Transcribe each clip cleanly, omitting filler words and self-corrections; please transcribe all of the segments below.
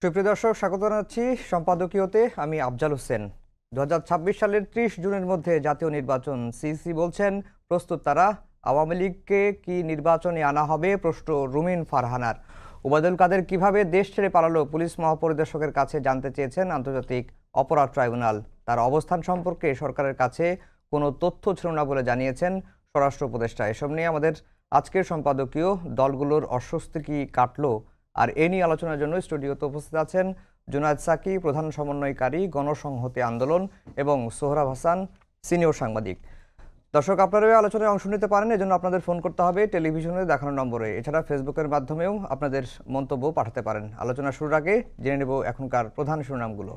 সুপ্রিয় দর্শক, স্বাগত জানাচ্ছি সম্পাদকীয়তে। আমি আফজাল হোসেন। 2026 সালের 30 জুনের মধ্যে জাতীয় নির্বাচন। সিইসি বলছেন প্রস্তুত তারা। আওয়ামী লীগকে কি নির্বাচনে আনা হবে, প্রশ্ন রুমিন ফারহানার। ওবায়দুল কাদের কিভাবে দেশ ছেড়ে পালালো, পুলিশ মহাপরিদর্শকের কাছে জানতে চেয়েছেন আন্তর্জাতিক অপরাধ ট্রাইব্যুনাল। তার অবস্থান সম্পর্কে সরকারের কাছে কোনো তথ্য ছিল না বলে জানিয়েছেন স্বরাষ্ট্র উপদেষ্টা। এসব নিয়ে আমাদের আজকের সম্পাদকীয়। দলগুলোর অস্বস্তি কি কাটলো, আর এ নিয়ে আলোচনার জন্য স্টুডিওতে উপস্থিত আছেন জুনায়েদ সাকি, প্রধান সমন্বয়কারী গণসংহতি আন্দোলন, এবং সোহরাব হাসান, সিনিয়র সাংবাদিক। দর্শক, আপনারা এই আলোচনায় অংশ নিতে পারেন, এজন্য আপনাদের ফোন করতে হবে টেলিভিশনে দেখানো নম্বরে। এছাড়া ফেসবুকের মাধ্যমেও আপনাদের মন্তব্য পাঠাতে পারেন। আলোচনা শুরুর আগে জেনে নেব এখনকার প্রধান শিরোনামগুলো।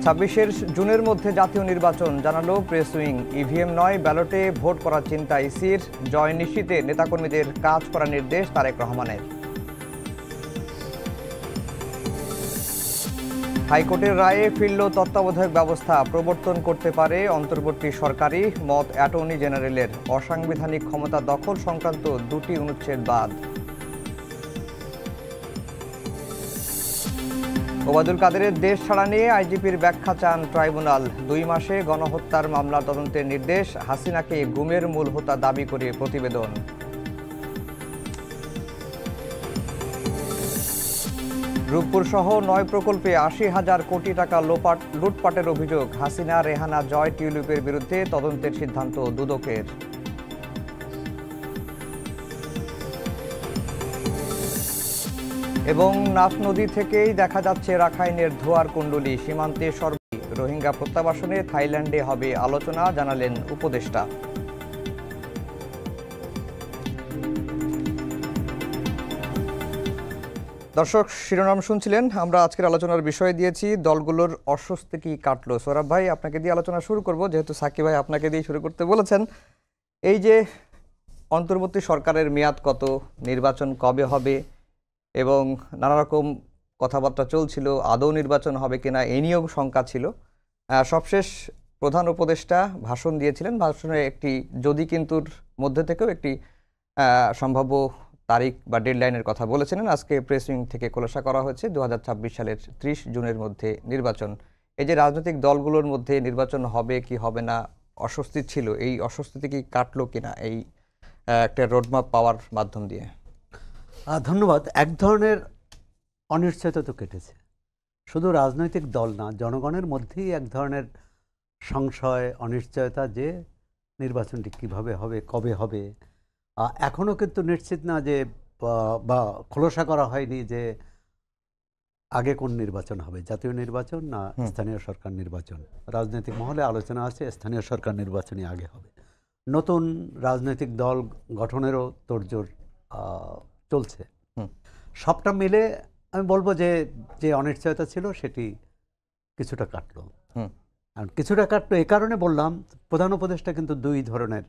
26 জুনের মধ্যে জাতীয় নির্বাচন, জানালো প্রেস উইং। ইভিএম নয়, ব্যালটে ভোট করার চিন্তা ইসির। জয় নিশ্চিতে নেতাকর্মীদের কাজ করার নির্দেশ তারেক রহমানের। হাইকোর্টের রায়ে ফিরল তত্ত্বাবধায়ক ব্যবস্থা, প্রবর্তন করতে পারে অন্তর্বর্তী সরকারই, মত অ্যাটর্নি জেনারেলের। অসাংবিধানিক ক্ষমতা দখল সংক্রান্ত দুটি অনুচ্ছেদ বাদ। ওবায়দুল কাদেরের দেশ ছাড়া নিয়ে আইজিপির ব্যাখ্যা চান ট্রাইব্যুনাল। 2 মাসে গণহত্যার মামলার তদন্তের নির্দেশ, হাসিনাকে গুমের মূল হোতা দাবি করে প্রতিবেদন। রূপপুর সহ 9 প্রকল্পে 80,000 কোটি টাকা লুটপাটের অভিযোগ, হাসিনা, রেহানা, জয় টিউলিপের বিরুদ্ধে তদন্তের সিদ্ধান্ত দুদকের। এবং নাফ নদী থেকেই দেখা যাচ্ছে রাখাইনের ধোয়ার কুণ্ডলী, সীমান্তে সর্বই। রোহিঙ্গা প্রত্যাবাসনে থাইল্যান্ডে হবে আলোচনা, জানালেন উপদেষ্টা। দর্শক, শিরোনাম শুনছিলেন। আমরা আজকের আলোচনার বিষয় দিয়েছি দলগুলোর অস্বস্তি কি কাটলো। সৌরভ ভাই, আপনাকে দিয়ে আলোচনা শুরু করব, যেহেতু সাকি ভাই আপনাকে দিয়ে শুরু করতে বলেছেন। এই যে অন্তর্বর্তী সরকারের মেয়াদ কত, নির্বাচন কবে হবে, এবং নানা রকম কথাবার্তা চলছিল, আদৌ নির্বাচন হবে কিনা এ নিয়েও শঙ্কা ছিল। সবশেষ প্রধান উপদেষ্টা ভাষণ দিয়েছিলেন। ভাষণে একটি যদি কিন্তুর মধ্যে থেকেও একটি সম্ভাব্য তারিখ বা ডেডলাইনের কথা বলেছিলেন। আজকে প্রেস উইং থেকে খোলাসা করা হয়েছে 2026 সালের 30 জুনের মধ্যে নির্বাচন। এই যে রাজনৈতিক দলগুলোর মধ্যে নির্বাচন হবে কি হবে না অস্বস্তি ছিল, এই অস্বস্তিতে কি কাটলো কিনা এই একটা রোডম্যাপ পাওয়ার মাধ্যম দিয়ে? ধন্যবাদ। এক ধরনের অনিশ্চয়তা তো কেটেছে, শুধু রাজনৈতিক দল না, জনগণের মধ্যেই এক ধরনের সংশয়, অনিশ্চয়তা যে নির্বাচনটি কিভাবে হবে, কবে হবে। এখনও কিন্তু নিশ্চিত না যে, বা খোলসা করা হয়নি যে আগে কোন নির্বাচন হবে, জাতীয় নির্বাচন না স্থানীয় সরকার নির্বাচন। রাজনৈতিক মহলে আলোচনা আছে স্থানীয় সরকার নির্বাচনই আগে হবে। নতুন রাজনৈতিক দল গঠনেরও তোড়জোড় চলছে। সবটা মিলে আমি বলবো যে যে অনিশ্চয়তা ছিল সেটি কিছুটা কাটলো। আর কিছুটা কাটলো এই কারণে বললাম, প্রধান উপদেষ্টা কিন্তু 2 ধরনের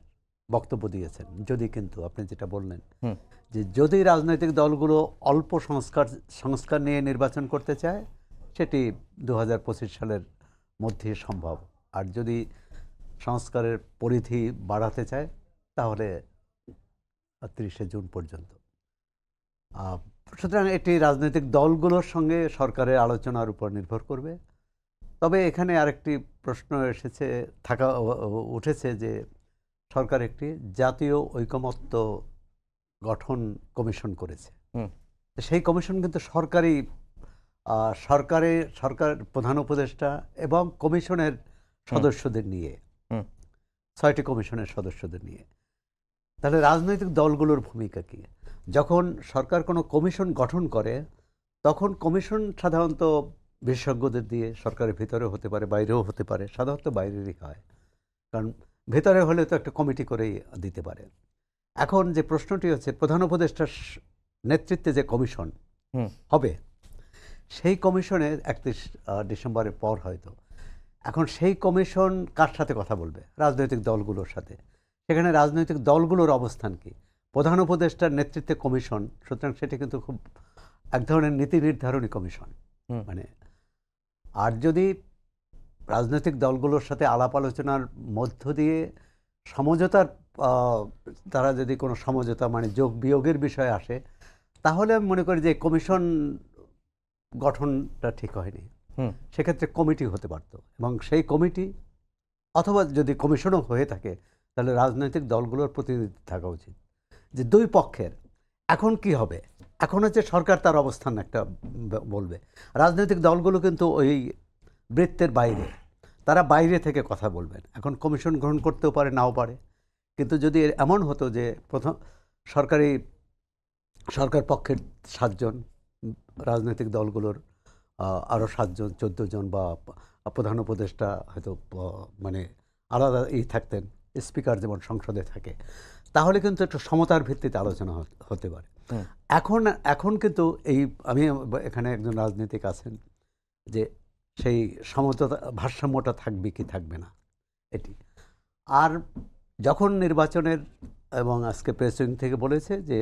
বক্তব্য দিয়েছেন। যদি কিন্তু আপনি যেটা বললেন যে যদি রাজনৈতিক দলগুলো অল্প সংস্কার নিয়ে নির্বাচন করতে চায়, সেটি 2025 সালের মধ্যে সম্ভব। আর যদি সংস্কারের পরিধি বাড়াতে চায় তাহলে 30 জুন পর্যন্ত। সুতরাং এটি রাজনৈতিক দলগুলোর সঙ্গে সরকারের আলোচনার উপর নির্ভর করবে। তবে এখানে আরেকটি প্রশ্ন উঠেছে যে সরকার একটি জাতীয় ঐকমত্য গঠন কমিশন করেছে। সেই কমিশন কিন্তু সরকার প্রধান উপদেষ্টা এবং কমিশনের সদস্যদের নিয়ে, 6টি কমিশনের সদস্যদের নিয়ে। তাহলে রাজনৈতিক দলগুলোর ভূমিকা কি? যখন সরকার কোনো কমিশন গঠন করে তখন কমিশন সাধারণত বিশেষজ্ঞদের দিয়ে, সরকারের ভিতরে হতে পারে বাইরেও হতে পারে, সাধারণত বাইরেরই হয়, কারণ ভেতরে হলে তো একটা কমিটি করেই দিতে পারে। এখন যে প্রশ্নটি হচ্ছে প্রধান উপদেষ্টার নেতৃত্বে যে কমিশন হবে, সেই কমিশনে 31 ডিসেম্বরের পর হয়তো, এখন সেই কমিশন কার সাথে কথা বলবে? রাজনৈতিক দলগুলোর সাথে। সেখানে রাজনৈতিক দলগুলোর অবস্থান কি? প্রধান উপদেষ্টার নেতৃত্বে কমিশন, সুতরাং সেটি কিন্তু খুব এক ধরনের নীতি নির্ধারণী কমিশন। মানে আর যদি রাজনৈতিক দলগুলোর সাথে আলাপ আলোচনার মধ্য দিয়ে সমঝোতার, তারা যদি কোনো সমঝোতা মানে যোগ বিয়োগের বিষয় আসে, তাহলে আমি মনে করি যে কমিশন গঠনটা ঠিক হয়নি। হুম সেক্ষেত্রে কমিটি হতে পারত, এবং সেই কমিটি অথবা যদি কমিশনও হয়ে থাকে তাহলে রাজনৈতিক দলগুলোর প্রতিনিধি থাকা উচিত, যে দুই পক্ষের এখন কি হবে। এখন হচ্ছে সরকার তার অবস্থান একটা বলবে, রাজনৈতিক দলগুলো কিন্তু ওই বৃত্তের বাইরে, তারা বাইরে থেকে কথা বলবেন। এখন কমিশন গ্রহণ করতেও পারে, নাও পারে। কিন্তু যদি এমন হতো যে প্রথম সরকার পক্ষের 7 জন, রাজনৈতিক দলগুলোর আরও 7 জন 14 জন বা প্রধান উপদেষ্টা হয়তো মানে আলাদা থাকতেন, স্পিকার যেমন সংসদে থাকে, তাহলে কিন্তু একটু সমতার ভিত্তিতে আলোচনা হতে পারে। হুম এখন কিন্তু এই আমি এখানে একজন রাজনীতিক আছেন, যে সেই সমতা ভারসাম্যটা থাকবে কি থাকবে না এটি। আর যখন নির্বাচনের, এবং আজকে প্রেসিডেন্ট থেকে বলেছে যে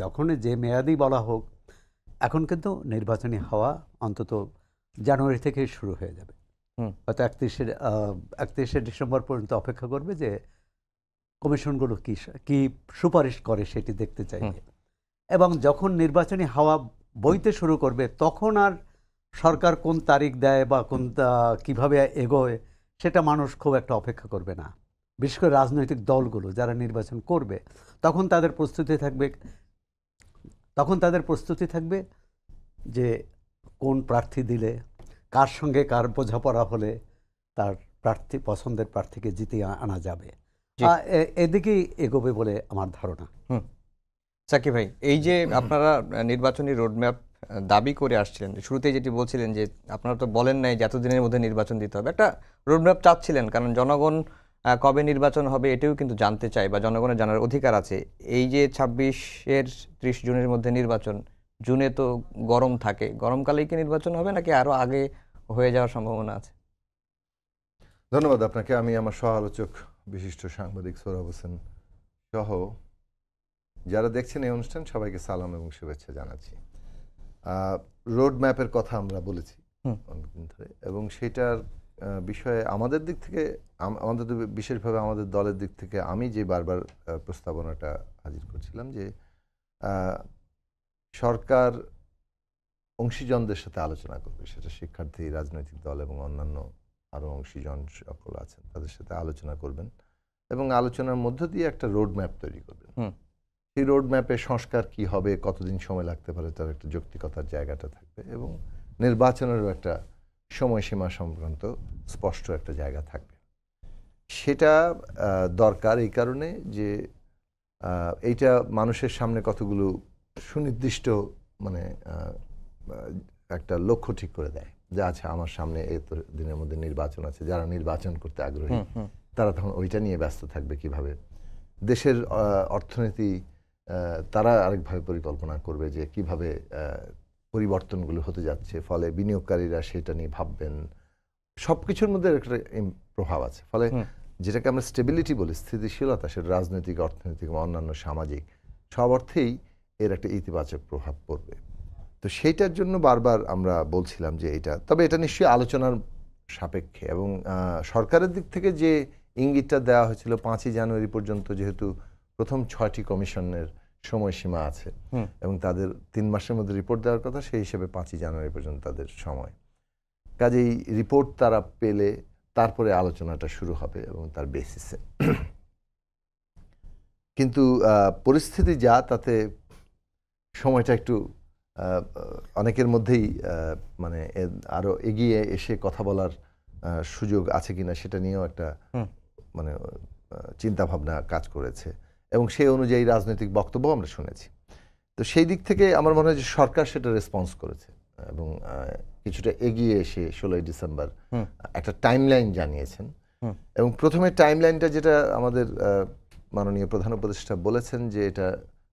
যখন যে মেয়াদি বলা হোক, এখন কিন্তু নির্বাচনী হওয়া অন্তত জানুয়ারি থেকেই শুরু হয়ে যাবে। হুম হয়তো 31শে ডিসেম্বর পর্যন্ত অপেক্ষা করবে যে কমিশনগুলো কি সুপারিশ করে সেটি দেখতে চাইবে। এবং যখন নির্বাচনী হাওয়া বইতে শুরু করবে, তখন আর সরকার কোন তারিখ দেয় বা কিভাবে এগোয় সেটা মানুষ খুব একটা অপেক্ষা করবে না। বিশেষ করে রাজনৈতিক দলগুলো যারা নির্বাচন করবে, তখন তাদের প্রস্তুতি থাকবে যে কোন প্রার্থী দিলে, কার সঙ্গে কার বোঝাপড়া হলে তার পছন্দের প্রার্থীকে জিতিয়ে আনা যাবে। জি। এদিকেই এগোবে বলে আমার ধারণা। হুম সাকিব ভাই, এই যে আপনারা নির্বাচনী রোডম্যাপ দাবি করে আসছিলেন, শুরুতেই যেটি বলছিলেন যে আপনারা তো বলেন নাই যে এতদিনের মধ্যে নির্বাচন দিতে হবে, একটা রোডম্যাপ চাচ্ছিলেন, কারণ জনগণ কবে নির্বাচন হবে এটাও কিন্তু জানতে চায় বা জনগণের জানার অধিকার আছে। এই যে 26-এর 30 জুনের মধ্যে নির্বাচন, জুনে তো গরম থাকে, গরমকালেই কি নির্বাচন হবে নাকি আরো আগে হয়ে যাওয়ার সম্ভাবনা আছে? ধন্যবাদ আপনাকে। আমি আমার সহ আলোচক বিশিষ্ট সাংবাদিক সোহরাব হোসেন সহ যারা দেখছেন এই অনুষ্ঠান সবাইকে সালাম এবং শুভেচ্ছা জানাচ্ছি। রোড ম্যাপের কথা আমরা বলেছি অনেকদিন ধরে, এবং সেটার বিষয়ে আমাদের দিক থেকে, আমাদের বিশেষভাবে আমাদের দলের দিক থেকে আমি যে বারবার প্রস্তাবনাটা হাজির করছিলাম যে সরকার অংশীজনদের সাথে আলোচনা করবে, সেটা শিক্ষার্থী, রাজনৈতিক দল এবং অন্যান্য আরও অংশীজন সকল আছেন, তাদের সাথে আলোচনা করবেন এবং আলোচনার মধ্য দিয়ে একটা রোড ম্যাপ তৈরি করবেন। সেই রোড ম্যাপে সংস্কার কি হবে, কতদিন সময় লাগতে পারে, তার একটা যৌক্তিকতার জায়গাটা থাকবে, এবং নির্বাচনেরও একটা সময়সীমা সংক্রান্ত স্পষ্ট একটা জায়গা থাকবে। সেটা দরকার এই কারণে যে এইটা মানুষের সামনে কতগুলো সুনির্দিষ্ট মানে একটা লক্ষ্য ঠিক করে দেয় যে আচ্ছা আমার সামনে এত দিনের মধ্যে নির্বাচন আছে, যারা নির্বাচন করতে আগ্রহী তারা তখন ওইটা নিয়ে ব্যস্ত থাকবে, কিভাবে দেশের অর্থনীতি তারা আরেকভাবে পরিকল্পনা করবে, যে কিভাবে পরিবর্তনগুলো হতে যাচ্ছে, ফলে বিনিয়োগকারীরা সেটা নিয়ে ভাববেন। সব কিছুর মধ্যে একটা প্রভাব আছে, ফলে যেটাকে আমরা স্টেবিলিটি বলি, স্থিতিশীলতা, সেটা রাজনৈতিক, অর্থনৈতিক এবং অন্যান্য সামাজিক সব অর্থেই এর একটা ইতিবাচক প্রভাব পড়বে। তো সেইটার জন্য বারবার আমরা বলছিলাম যে তবে এটা নিশ্চয়ই আলোচনার সাপেক্ষে, এবং সরকারের দিক থেকে যে ইঙ্গিতটা দেওয়া হয়েছিল 5ই জানুয়ারি পর্যন্ত, যেহেতু প্রথম 6টি কমিশনের সময়সীমা আছে এবং তাদের 3 মাসের মধ্যে রিপোর্ট দেওয়ার কথা, সেই হিসেবে 5ই জানুয়ারি পর্যন্ত তাদের সময়। কাজেই রিপোর্ট তারা পেলে তারপরে আলোচনাটা শুরু হবে এবং তার বেসিসে। কিন্তু পরিস্থিতি যা, তাতে সময়টা একটু অনেকের মধ্যেই মানে আরো এগিয়ে এসে কথা বলার সুযোগ আছে কিনা সেটা নিয়েও একটা মানে চিন্তা ভাবনা কাজ করেছে, এবং সেই অনুযায়ী রাজনৈতিক বক্তব্য আমরা শুনেছি। তো সেই দিক থেকে আমার মনে হয় যে সরকার সেটা রেসপন্স করেছে এবং কিছুটা এগিয়ে এসে 16ই ডিসেম্বর একটা টাইমলাইন জানিয়েছেন। এবং প্রথমে টাইমলাইনটা যেটা আমাদের মাননীয় প্রধান উপদেষ্টা বলেছেন যে এটা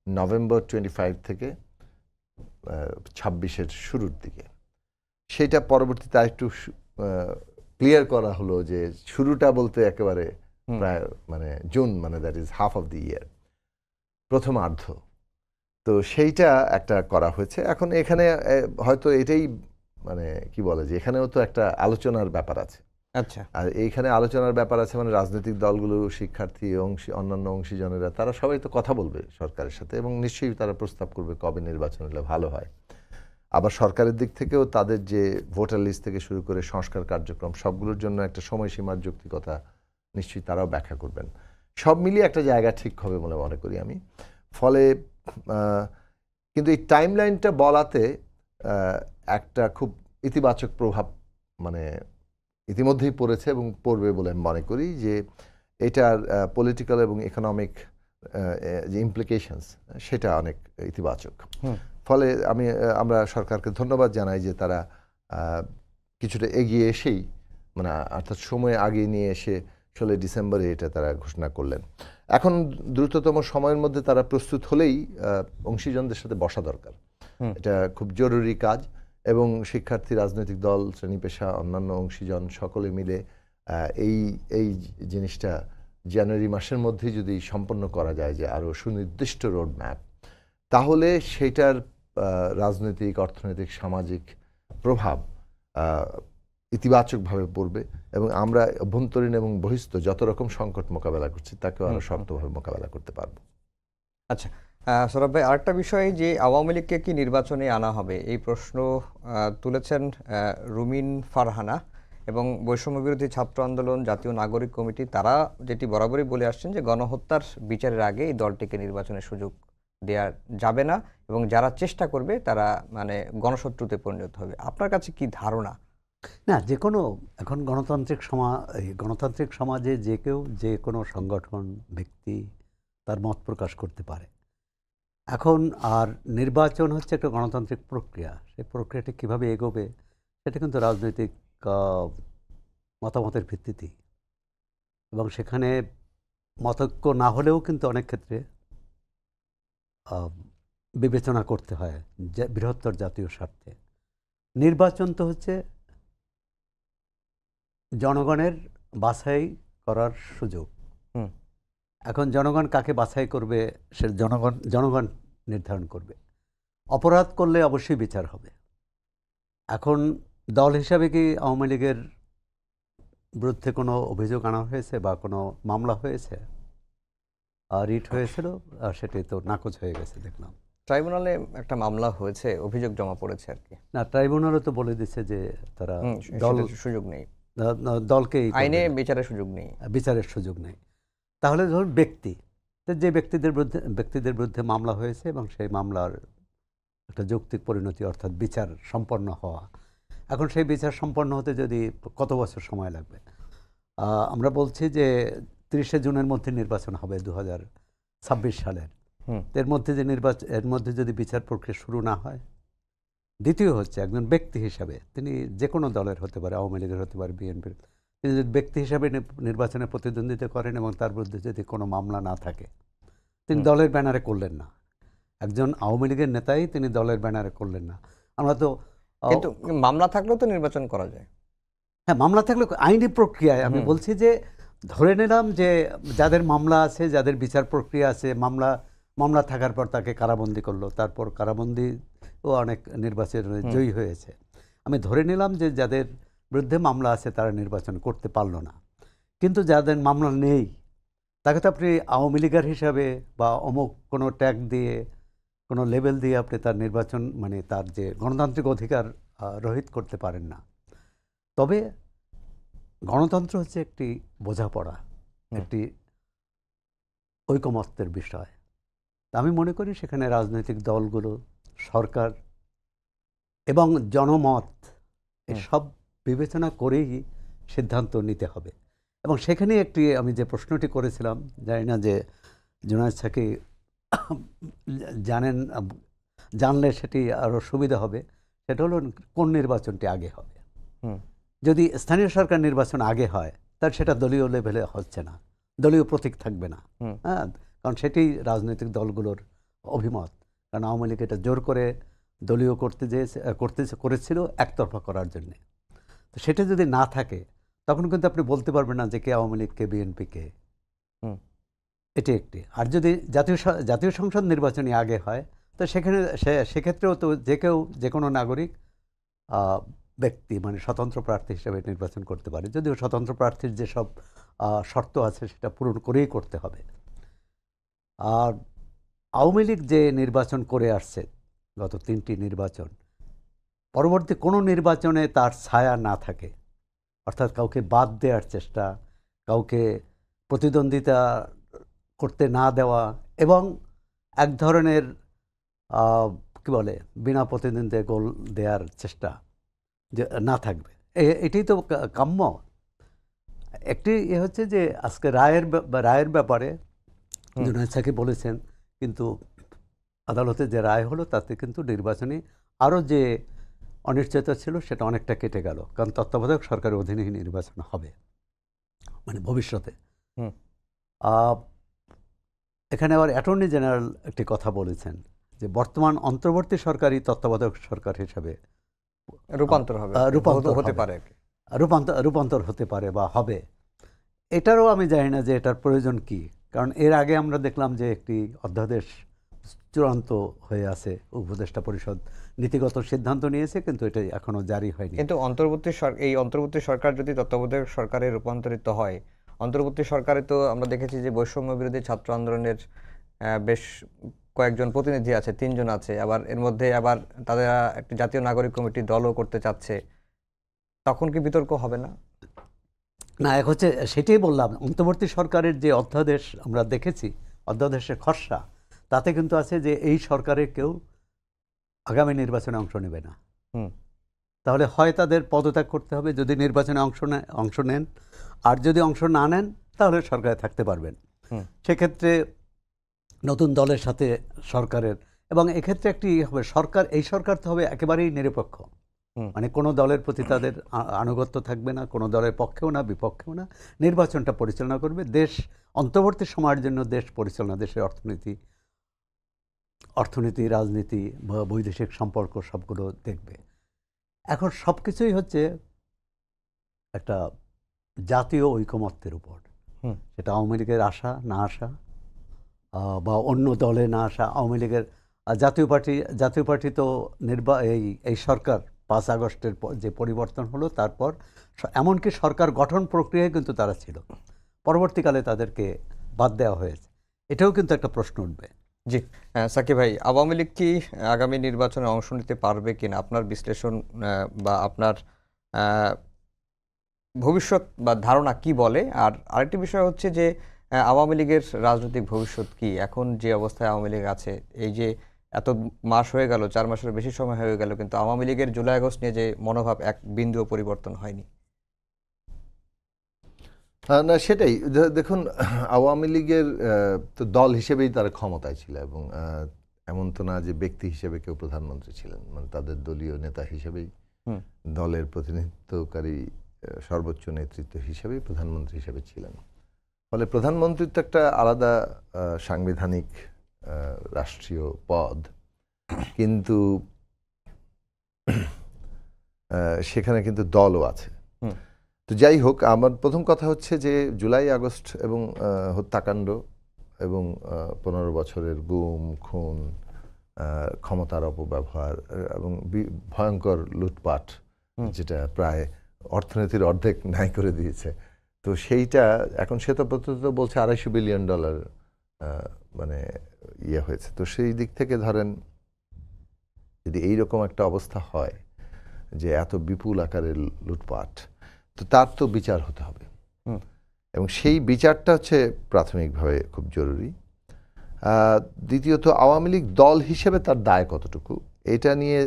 নভেম্বর 25 থেকে 26-এর শুরুর দিকে, সেটা পরবর্তীতে আরেকটু ক্লিয়ার করা হলো যে শুরুটা বলতে একেবারে প্রায় মানে জুন, মানে that is half of the year, প্রথমার্ধ। তো সেইটা একটা করা হয়েছে। এখন এখানে হয়তো এটাই মানে কি বলে যে এখানেও তো একটা আলোচনার ব্যাপার আছে। আচ্ছা। আর এইখানে আলোচনার ব্যাপার আছে, মানে রাজনৈতিক দলগুলো, শিক্ষার্থী, অন্যান্য অংশীজনেরা, তারা সবাই তো কথা বলবে সরকারের সাথে এবং নিশ্চয়ই তারা প্রস্তাব করবে কবে নির্বাচন হলে ভালো হয়। আবার সরকারের দিক থেকেও তাদের যে ভোটার লিস্ট থেকে শুরু করে সংস্কার কার্যক্রম সবগুলোর জন্য একটা সময়সীমার যৌক্তিকতা নিশ্চয়ই তারাও ব্যাখ্যা করবেন। সব মিলিয়ে একটা জায়গা ঠিক হবে বলে মনে করি আমি। ফলে কিন্তু এই টাইমলাইনটা বলাতে একটা খুব ইতিবাচক প্রভাব মানে ইতিমধ্যেই পড়েছে এবং পড়বে বলে আমি মনে করি, যে এটার পলিটিক্যাল এবং ইকোনমিক যে ইমপ্লিকেশনস সেটা অনেক ইতিবাচক। ফলে আমরা সরকারকে ধন্যবাদ জানাই যে তারা কিছুটা এগিয়ে এসেই, মানে অর্থাৎ সময় আগিয়ে নিয়ে এসে 16 ডিসেম্বরে এটা তারা ঘোষণা করলেন। এখন দ্রুততম সময়ের মধ্যে তারা প্রস্তুত হলেই অংশীজনদের সাথে বসা দরকার। এটা খুব জরুরি কাজ এবং শিক্ষার্থী, রাজনৈতিক দল, শ্রেণী পেশা, অন্যান্য অংশীজন সকলে মিলে এই জিনিসটা জানুয়ারি মাসের মধ্যে যদি সম্পন্ন করা যায়, যে আরও সুনির্দিষ্ট রোড ম্যাপ, তাহলে সেটার রাজনৈতিক, অর্থনৈতিক, সামাজিক প্রভাব ইতিবাচকভাবে পড়বে এবং আমরা অভ্যন্তরীণ এবং বহিস্থ যত রকম সংকট মোকাবেলা করছি তাকেও আরও শক্তভাবে মোকাবেলা করতে পারবো। আচ্ছা, সৌরভ ভাই, আরেকটা বিষয়, যে আওয়ামী লীগকে কি নির্বাচনে আনা হবে, এই প্রশ্ন তুলেছেন রুমিন ফারহানা এবং বৈষম্য বিরোধী ছাত্র আন্দোলন, জাতীয় নাগরিক কমিটি, তারা যেটি বরাবরই বলে আসছেন যে গণহত্যার বিচারের আগে এই দলটিকে নির্বাচনের সুযোগ দেওয়া যাবে না এবং যারা চেষ্টা করবে তারা মানে গণশত্রুতে পরিণত হবে। আপনার কাছে কি ধারণা? না, যে কোনো এখন গণতান্ত্রিক সমাজে যে কেউ যে কোনো সংগঠন, ব্যক্তি তার মত প্রকাশ করতে পারে। এখন আর নির্বাচন হচ্ছে একটা গণতান্ত্রিক প্রক্রিয়া, সেই প্রক্রিয়াটা কীভাবে এগোবে সেটা কিন্তু রাজনৈতিক মতামতের ভিত্তিতেই, এবং সেখানে মতৈক্য না হলেও কিন্তু অনেক ক্ষেত্রে বিবেচনা করতে হয় বৃহত্তর জাতীয় স্বার্থে। নির্বাচন তো হচ্ছে জনগণের বাছাই করার সুযোগ। এখন জনগণ কাকে বাছাই করবে সে জনগণ নির্ধারণ করবে। অপরাধ করলে অবশ্যই বিচার হবে। এখন দল হিসাবে কি আওয়ামী লীগের বিরুদ্ধে কোনো অভিযোগ আনা হয়েছে বা কোনো মামলা হয়েছে? রিট হয়েছিল, সেটাই তো নাকচ হয়ে গেছে দেখলাম। ট্রাইব্যুনালে একটা মামলা হয়েছে, অভিযোগ জমা পড়েছে আর কি। না, ট্রাইব্যুনালও তো বলে দিচ্ছে যে তারা সুযোগ নেই, দলকে আইনে বিচারের সুযোগ নেই। তাহলে ধরুন যে ব্যক্তিদের বিরুদ্ধে মামলা হয়েছে এবং সেই মামলার একটা যৌক্তিক পরিণতি, অর্থাৎ বিচার সম্পন্ন হওয়া। এখন সেই বিচার সম্পন্ন হতে যদি কত বছর সময় লাগবে? আমরা বলছি যে 30শে জুনের মধ্যে নির্বাচন হবে 2026 সালের। এর মধ্যে যদি বিচার প্রক্রিয়া শুরু না হয়, দ্বিতীয় হচ্ছে একজন ব্যক্তি হিসাবে তিনি যে কোনো দলের হতে পারে, আওয়ামী লীগের হতে পারে, বিএনপির, তিনি যদি ব্যক্তি হিসাবে নির্বাচনে প্রতিদ্বন্দ্বিতা করেন এবং তার বিরুদ্ধে যদি কোনো মামলা না থাকে, তিনি দলের ব্যানারে করলেন না। একজন আওয়ামী লীগের নেতাই তিনি দলের ব্যানারে করলেন না। আমরা তো কিন্তু মামলা থাকলেও তো নির্বাচন করা যায়। হ্যাঁ, মামলা থাকলে আইনি প্রক্রিয়ায় আমি বলছি যে ধরে নিলাম যে যাদের মামলা আছে, যাদের বিচার প্রক্রিয়া আছে, মামলা থাকার পর তাকে কারাবন্দি করলো, তারপর কারাবন্দি ও অনেক নির্বাচনে জয়ী হয়েছে। আমি ধরে নিলাম যে যাদের বিরুদ্ধে মামলা আছে তারা নির্বাচন করতে পারলো না, কিন্তু যাদের মামলা নেই তাকে তো আপনি আওয়ামী লীগার হিসাবে বা অমুক কোনো ট্যাগ দিয়ে, কোনো লেবেল দিয়ে আপনি তার নির্বাচন মানে তার যে গণতান্ত্রিক অধিকার রহিত করতে পারেন না। তবে গণতন্ত্র হচ্ছে একটি বোঝাপড়া, একটি ঐকমত্যের বিষয়। আমি মনে করি সেখানে রাজনৈতিক দলগুলো, সরকার এবং জনমত সব বিবেচনা করেই সিদ্ধান্ত নিতে হবে। এবং সেখানে আমি যে প্রশ্নটি করেছিলাম, জানি না যে জুনায়েদ সাকি জানলে সেটি আরও সুবিধা হবে, সেটা হলো কোন নির্বাচনটি আগে হবে। যদি স্থানীয় সরকার নির্বাচন আগে হয় তার সেটা দলীয় লেভেলে হচ্ছে না, দলীয় প্রতীক থাকবে না। হ্যাঁ, কারণ সেটি রাজনৈতিক দলগুলোর অভিমত। কারণ আওয়ামী লীগ এটা জোর করে দলীয় করেছিল একতরফা করার জন্য। তো সেটা যদি না থাকে তখন কিন্তু আপনি বলতে পারবেন না যে কে আওয়ামী লীগ, কে বিএনপি, কে। এটি একটি। আর যদি জাতীয় সংসদ নির্বাচনই আগে হয় তো সেক্ষেত্রেও তো যে কোনো নাগরিক ব্যক্তি মানে স্বতন্ত্র প্রার্থী হিসেবে নির্বাচন করতে পারে, যদিও স্বতন্ত্র প্রার্থীর যেসব শর্ত আছে সেটা পূরণ করেই করতে হবে। আর আওয়ামী লীগ যে নির্বাচন করে আসছে, গত 3টি নির্বাচন, পরবর্তী কোনো নির্বাচনে তার ছায়া না থাকে, অর্থাৎ কাউকে বাদ দেওয়ার চেষ্টা, কাউকে প্রতিদ্বন্দ্বিতা করতে না দেওয়া, এবং এক ধরনের কি বলে বিনা প্রতিদ্বন্দ্বিতা গোল দেওয়ার চেষ্টা যে না থাকবে, এটাই তো কাম্য। একটি হচ্ছে যে আজকে রায়ের ব্যাপারে জুনায়েদ সাকিব বলেছেন, কিন্তু আদালতে যে রায় হলো তাতে কিন্তু নির্বাচনী আরও যে অনিশ্চয়তা ছিল সেটা অনেকটা কেটে গেল, কারণ তত্ত্বাবধায়ক সরকারের অধীনেই নির্বাচন হবে মানে ভবিষ্যতে। এখানে আবার অ্যাটর্নি জেনারেল একটি কথা বলেছেন যে বর্তমান অন্তর্বর্তী সরকারই তত্ত্বাবধায়ক সরকার হিসাবে রূপান্তর হতে পারে বা হবে। এটারও আমি জানি না যে এটার প্রয়োজন কি, কারণ এর আগে আমরা দেখলাম যে একটি অধ্যাদেশ চূড়ান্ত হয়ে আছে, উপদেষ্টা পরিষদ নীতিগত সিদ্ধান্ত নিয়েছে, কিন্তু এটা এখনো জারি হয়নি। কিন্তু অন্তর্বর্তী সরকার যদি তত্ত্বাবধায়ক সরকারে রূপান্তরিত হয়, অন্তর্বর্তী সরকারে তো আমরা দেখেছি যে বৈষম্য বিরোধী ছাত্র আন্দোলনের বেশ কয়েকজন প্রতিনিধি আছে, 3 জন আছে, আবার এর মধ্যে আবার তাদের একটি জাতীয় নাগরিক কমিটি দলও করতে চাচ্ছে, তখন কি বিতর্ক হবে না? না, এক হচ্ছে সেটাই বললাম, অন্তর্বর্তী সরকারের যে অধ্যাদেশ আমরা দেখেছি, অধ্যাদেশের খসড়া, তাতে কিন্তু আছে যে এই সরকারের কেউ আগামী নির্বাচনে অংশ নেবে না। তাহলে হয় তাদের পদত্যাগ করতে হবে যদি নির্বাচনে অংশ নেন, আর যদি অংশ না নেন তাহলে সরকারে থাকতে পারবেন। সেক্ষেত্রে নতুন দলের সাথে সরকারের, এবং এক্ষেত্রে একটি হবে এই সরকার তো হবে একেবারেই নিরপেক্ষ, মানে কোনো দলের প্রতি তাদের আনুগত্য থাকবে না, কোনো দলের পক্ষেও না বিপক্ষেও না, নির্বাচনটা পরিচালনা করবে, দেশ অন্তর্বর্তী সময়ের জন্য দেশ পরিচালনা, দেশের অর্থনীতি, রাজনীতি, বৈদেশিক সম্পর্ক সবগুলো দেখবে। এখন সব কিছুই হচ্ছে একটা জাতীয় ঐকমত্যের উপর, সেটা আওয়ামী লীগের আসা না আসা বা অন্য দলে না আসা। আওয়ামী লীগের জাতীয় পার্টি তো এই সরকার 5 আগস্টের যে পরিবর্তন হলো তারপর এমনকি সরকার গঠন প্রক্রিয়ায় কিন্তু তারা ছিল, পরবর্তীকালে তাদেরকে বাদ দেওয়া হয়েছে, এটাও কিন্তু একটা প্রশ্ন উঠবে। জি সাকিব ভাই, আওয়ামী লীগ কি আগামী নির্বাচনে অংশ নিতে পারবে কিনা, আপনার বিশ্লেষণ বা আপনার ভবিষ্যৎ বা ধারণা কি বলে? আর আরেকটি বিষয় হচ্ছে যে আওয়ামী লীগের রাজনৈতিক ভবিষ্যৎ কি? এখন যে অবস্থায় আওয়ামী লীগ আছে, এই যে এত মাস হয়ে গেল, 4 মাসের বেশি সময় হয়ে গেল, কিন্তু আওয়ামী লীগের জুলাই আগস্ট নিয়ে যে মনোভাব এক বিন্দুও পরিবর্তন হয়নি। না, সেটাই দেখুন, আওয়ামী লীগের তো দল হিসেবেই তারা ক্ষমতায় ছিল, এবং এমন তো না যে ব্যক্তি হিসেবে কেউ প্রধানমন্ত্রী ছিলেন, মানে তাদের দলীয় নেতা হিসেবেই, দলের প্রতিনিধিত্বকারী সর্বোচ্চ নেতৃত্ব হিসেবেই প্রধানমন্ত্রী হিসেবে ছিলেন। ফলে প্রধানমন্ত্রী তো একটা আলাদা সাংবিধানিক রাষ্ট্রীয় পদ, কিন্তু সেখানে কিন্তু দলও আছে। তো যাই হোক, আমার প্রথম কথা হচ্ছে যে জুলাই আগস্ট এবং হত্যাকাণ্ড এবং 15 বছরের গুম খুন, ক্ষমতার অপব্যবহার এবং ভয়ঙ্কর লুটপাট, যেটা প্রায় অর্থনীতির অর্ধেক ন্যায় করে দিয়েছে, তো সেইটা এখন শ্বেতপত্র বলছে $250 বিলিয়ন মানে ইয়ে হয়েছে। তো সেই দিক থেকে ধরেন, যদি এইরকম একটা অবস্থা হয় যে এত বিপুল আকারের লুটপাট, তো তার তো বিচার হতে হবে, এবং সেই বিচারটা হচ্ছে প্রাথমিকভাবে খুব জরুরি। দ্বিতীয়ত, আওয়ামী লীগ দল হিসেবে তার দায় কতটুকু, এটা নিয়ে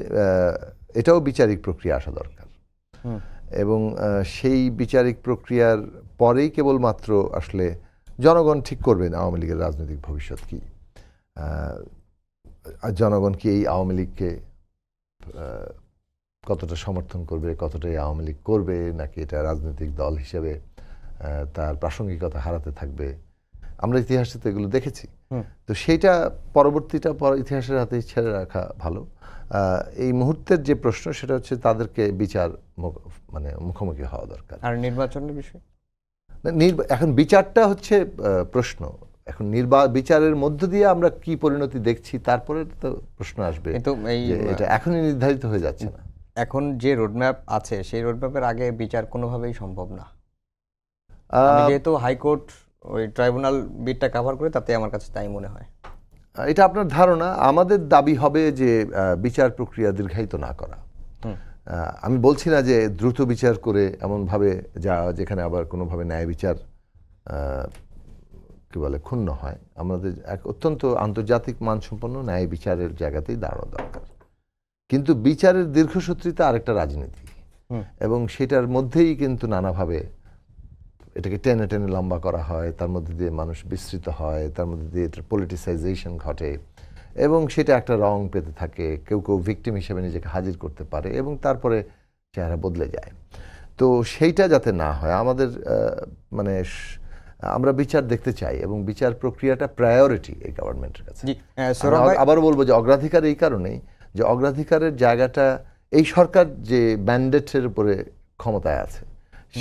এটাও বিচারিক প্রক্রিয়া আসা দরকার, এবং সেই বিচারিক প্রক্রিয়ার পরেই কেবলমাত্র আসলে জনগণ ঠিক করবেন আওয়ামী লীগের রাজনৈতিক ভবিষ্যৎ কী। জনগণ কি এই আওয়ামী লীগকে কতটা সমর্থন করবে, কতটা এই আওয়ামী লীগ করবে, নাকি এটা রাজনৈতিক দল হিসেবে তার প্রাসঙ্গিকতা হারাতে থাকবে। আমরা ইতিহাসে তো এগুলো দেখেছি, তো সেইটা ইতিহাসের হাতে ছেড়ে রাখা ভালো। এই মুহূর্তের যে প্রশ্ন সেটা হচ্ছে তাদেরকে বিচার মানে মুখোমুখি হওয়া দরকার। আর নির্বাচনের বিষয়, এখন বিচারটা হচ্ছে প্রশ্ন, এখন বিচারের মধ্য দিয়ে আমরা কি পরিণতি দেখছি তারপরে তো প্রশ্ন আসবে, এটা এখনই নির্ধারিত হয়ে যাচ্ছে না। এখন যে রোডম্যাপ আছে সেই রোডম্যাপের আগে বিচার কোনোভাবেই সম্ভব না। আমি যেহেতু হাইকোর্ট ওই ট্রাইব্যুনাল বিটটা কভার করে, তাতে আমার কাছে তাই মনে হয়। এটা আপনার ধারণা। আমাদের দাবি হবে যে বিচার প্রক্রিয়া দীর্ঘায়িত না করা। আমি বলছি না যে দ্রুত বিচার করে এমনভাবে যেখানে আবার কোনোভাবে ন্যায় বিচার কি বলে ক্ষুণ্ণ হয়। আমাদের এক অত্যন্ত আন্তর্জাতিক মানসম্পন্ন ন্যায় বিচারের জায়গাতেই দাঁড়ানো দরকার। কিন্তু বিচারের দীর্ঘসূত্রিতা আরেকটা রাজনীতি, এবং সেটার মধ্যেই কিন্তু নানাভাবে এটাকে টেনে টেনে লম্বা করা হয়, তার মধ্যে দিয়ে মানুষ বিস্তৃত হয়, তার মধ্যে দিয়ে এটার পলিটিসাইজেশন ঘটে, এবং সেটা একটা রং পেতে থাকে। কেউ কেউ ভিকটিম হিসেবে নিজেকে হাজির করতে পারে এবং তারপরে চেহারা বদলে যায়। তো সেইটা যাতে না হয়, আমাদের মানে আমরা বিচার দেখতে চাই, এবং বিচার প্রক্রিয়াটা প্রায়োরিটি এই গভর্নমেন্টের কাছে। আবারও বলবো যে অগ্রাধিকার এই কারণেই যে অগ্রাধিকারের জায়গাটা এই সরকার যে ম্যান্ডেটের উপরে ক্ষমতায় আছে,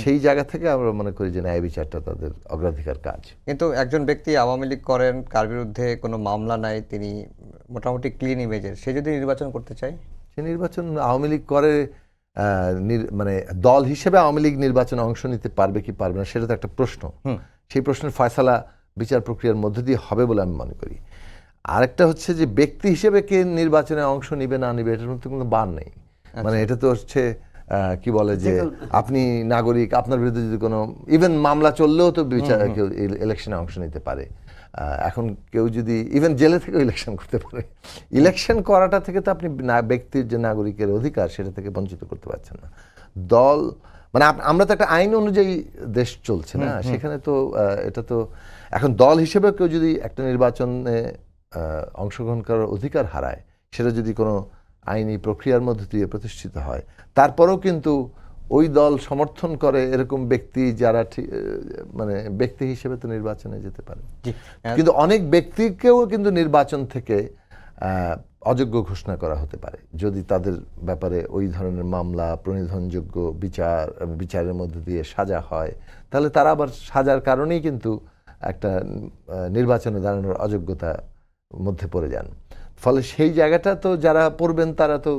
সেই জায়গা থেকে আমরা মনে করি যে ন্যায় বিচারটা তাদের অগ্রাধিকার কাজ। কিন্তু একজন ব্যক্তি আওয়ামী লীগ করেন, কার বিরুদ্ধে কোনো মামলা নাই, তিনি মোটামুটি ক্লিন ইমেজের, সে যদি নির্বাচন করতে চায়, সে নির্বাচন আওয়ামী লীগ করে মানে দল হিসেবে আওয়ামী লীগ নির্বাচনে অংশ নিতে পারবে কি পারবে না সেটা তো একটা প্রশ্ন। সেই প্রশ্নের ফয়সালা বিচার প্রক্রিয়ার মধ্যে দিয়ে হবে বলে আমি মনে করি। আরেকটা হচ্ছে যে ব্যক্তি হিসেবে কে নির্বাচনে অংশ নিবে না নিবে এটার মধ্যে কোনো বার নেই। মানে এটা তো হচ্ছে কি বলে যে আপনি নাগরিক, আপনার বিরুদ্ধে যদি কোনো ইভেন মামলা চললেও তো বিচার কেউ ইলেকশনে অংশ নিতে পারে। এখন কেউ যদি ইভেন জেলে থেকেও ইলেকশন করতে পারে। ইলেকশন করাটা থেকে তো আপনি ব্যক্তির যে নাগরিকের অধিকার সেটা থেকে বঞ্চিত করতে পারছেন না। দল মানে আমরা তো একটা আইন অনুযায়ী দেশ চলছে না, সেখানে তো এটা তো এখন দল হিসেবে কেউ যদি একটা নির্বাচনে অংশগ্রহণ করার অধিকার হারায়, সেটা যদি কোনো আইনি প্রক্রিয়ার মধ্যে দিয়ে প্রতিষ্ঠিত হয়, তারপরেও কিন্তু ওই দল সমর্থন করে এরকম ব্যক্তি যারা মানে ব্যক্তি হিসেবে তো নির্বাচনে যেতে পারে। কিন্তু অনেক ব্যক্তিকেও কিন্তু নির্বাচন থেকে অযোগ্য ঘোষণা করা হতে পারে যদি তাদের ব্যাপারে ওই ধরনের মামলা প্রণিধানযোগ্য বিচারের মধ্যে দিয়ে সাজা হয়, তাহলে তারা আবার সাজার কারণেই কিন্তু একটা নির্বাচনে দাঁড়ানোর অযোগ্যতা মধ্যে পড়ে যান। ফলে সেই জায়গাটা তো যারা পড়বেন তারা তো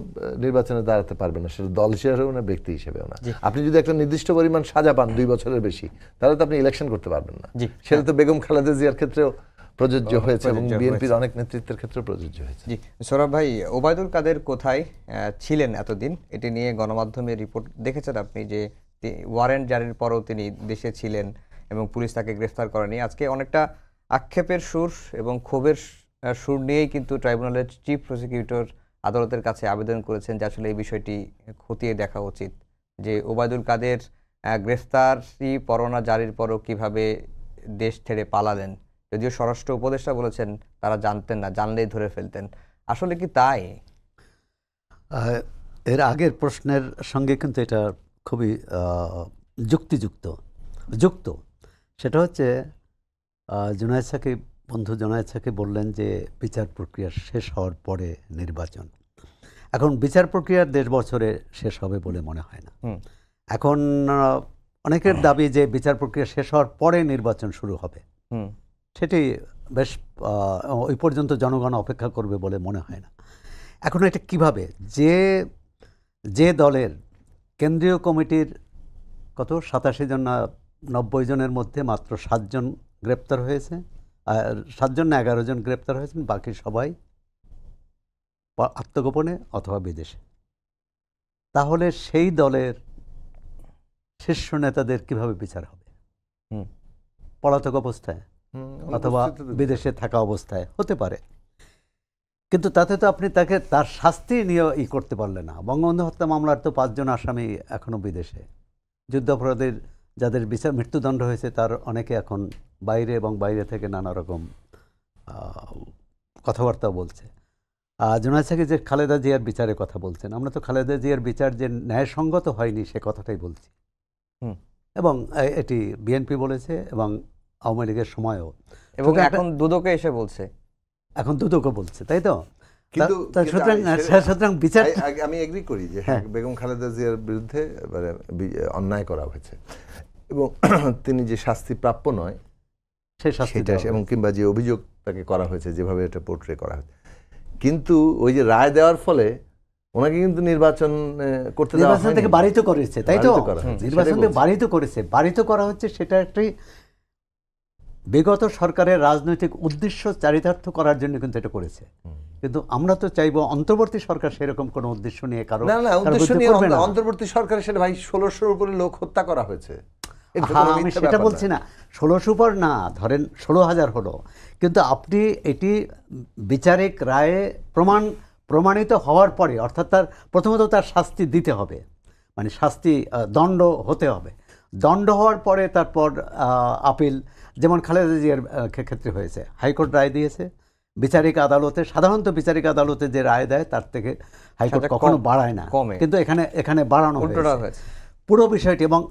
নির্বাচনে দাঁড়াতে পারবে না, সেটা দল হিসেবেও না ব্যক্তি হিসেবেও না। আপনি যদি একটা নির্দিষ্ট পরিমাণ সাজা পান 2 বছরের বেশি, তাহলে তো আপনি ইলেকশন করতে পারবেন না। সেটা তো বেগম খালেদা জিয়ার ক্ষেত্রেও প্রযোজ্য হয়েছে এবং বিএনপির অনেক নেতৃত্বের ক্ষেত্রে প্রযোজ্য হয়েছে। জি সৌরভ ভাই, ওবায়দুল কাদের কোথায় ছিলেন এতদিন, এটি নিয়ে গণমাধ্যমে রিপোর্ট দেখেছেন আপনি যে ওয়ারেন্ট জারির পরও তিনি দেশে ছিলেন এবং পুলিশ তাকে গ্রেফতার করেনি। আজকে অনেকটা আক্ষেপের সুর এবং ক্ষোভের সুর নিয়েই কিন্তু ট্রাইব্যুনালের চিফ প্রসিকিউটর আদালতের কাছে আবেদন করেছেন যে আসলে এই বিষয়টি খতিয়ে দেখা উচিত, যে ওবায়দুল কাদের গ্রেফতারি পরোয়ানা জারির পরও কিভাবে দেশ ছেড়ে পালালেন। যদিও স্বরাষ্ট্র উপদেষ্টা বলেছেন তারা জানতেন না, জানলেই ধরে ফেলতেন। আসলে কি তাই? এর আগের প্রশ্নের সঙ্গে কিন্তু এটা খুবই যুক্ত। সেটা হচ্ছে জুনায়েদ সাকিব, বন্ধু জুনায়েদ সাকিব বললেন যে বিচার প্রক্রিয়া শেষ হওয়ার পরে নির্বাচন। এখন বিচার প্রক্রিয়া 1.5 বছরে শেষ হবে বলে মনে হয় না। এখন অনেকের দাবি যে বিচার প্রক্রিয়া শেষ হওয়ার পরে নির্বাচন শুরু হবে। সেটি বেশ ওই পর্যন্ত জনগণ অপেক্ষা করবে বলে মনে হয় না। এখন এটা কিভাবে, যে দলের কেন্দ্রীয় কমিটির কত 87 জন না 90 জনের মধ্যে মাত্র 7 জন গ্রেপ্তার হয়েছে, আর 7 জন না 11 জন গ্রেপ্তার হয়েছেন, বাকি সবাই আত্মগোপনে অথবা বিদেশে। তাহলে সেই দলের শীর্ষ নেতাদের কিভাবে বিচার হবে? পলাতক অবস্থায় অথবা বিদেশে থাকা অবস্থায় হতে পারে, কিন্তু তাতে তো আপনি তার শাস্তি নিয়ে করতে পারলেন না। বঙ্গবন্ধু হত্যা মামলার তো 5 জন আসামি এখনো বিদেশে। যুদ্ধাপরাধীর যাদের বিচার মৃত্যুদণ্ড হয়েছে তার অনেকে এখন বাইরে, এবং বাইরে থেকে নানা রকম কথাবার্তা বলছে। জুনায়েদ সাকিব যে খালেদা জিয়ার বিচারের কথা বলছেন, আমরা তো খালেদা জিয়ার বিচার যে ন্যায়সঙ্গত হয়নি সে কথাটাই বলছি। এবং এটি বিএনপি বলেছে এবং আওয়ামী লীগের সময়ও, এবং এখন দুদকে এসে বলছে, এখন দুদকও বলছে, তাই তো? সুতরাং বিচার আমি এগ্রি করি যে বেগম খালেদা জিয়ার বিরুদ্ধে অন্যায় করা হয়েছে এবং তিনি যে শাস্তি প্রাপ্য নয় সেই শাস্তিটা, এবং কিংবা যে অভিযোগ তাকে করা হয়েছে যেভাবে এটা পোর্ট্রে করা হয়েছে, কিন্তু ওই যে রায় দেওয়ার ফলে ওনাকে কিন্তু নির্বাচন করতে দেওয়া নির্বাচন থেকে হয়নি। বাড়িত করেছে, তাই তো? বাড়িত করা হয়েছে, নির্বাচন সেটাই থেকে বলছি। বাড়িত করেছে, বাড়িত করা হচ্ছে, সেটা একটি বিগত সরকারের রাজনৈতিক উদ্দেশ্য চারিতার্থ করার জন্য কিন্তু এটা করেছে। কিন্তু আমরা তো চাইবো অন্তর্বর্তী সরকার সেরকম কোনো উদ্দেশ্য নিয়ে কারো না না, কারো উদ্দেশ্য বিরুদ্ধে নিয়ে করবে না। অন্তর্বর্তী সরকারে সেটা ভাই 1600-র উপরে লোক হত্যা করা হয়েছে। এটা তো হ্যাঁ, কোনো আমি মিথ্যা সেটা ব্যাপার বলছি না। না, 1600 পর না, ধরেন 16,000 হলো, কিন্তু আপনি এটি বিচারিক রায়ে প্রমাণিত হওয়ার পরে, অর্থাৎ তার প্রথমত তার শাস্তি দিতে হবে, মানে শাস্তি দণ্ড হতে হবে, দণ্ড হওয়ার পরে তারপর আপিল, যেমন খালেদা জিয়ার ক্ষেত্রে হয়েছে, হাইকোর্ট রায় দিয়েছে, বিচারিক আদালতে, সাধারণত বিচারিক আদালতে যে রায় দেয় তার থেকে হাইকোর্ট সাজা কখনো কম, বাড়ায় না, কমে। কিন্তু এখানে বাড়ানো উল্টোটা হয়েছে হয়েছে। পুরো বিষয়টি। এবং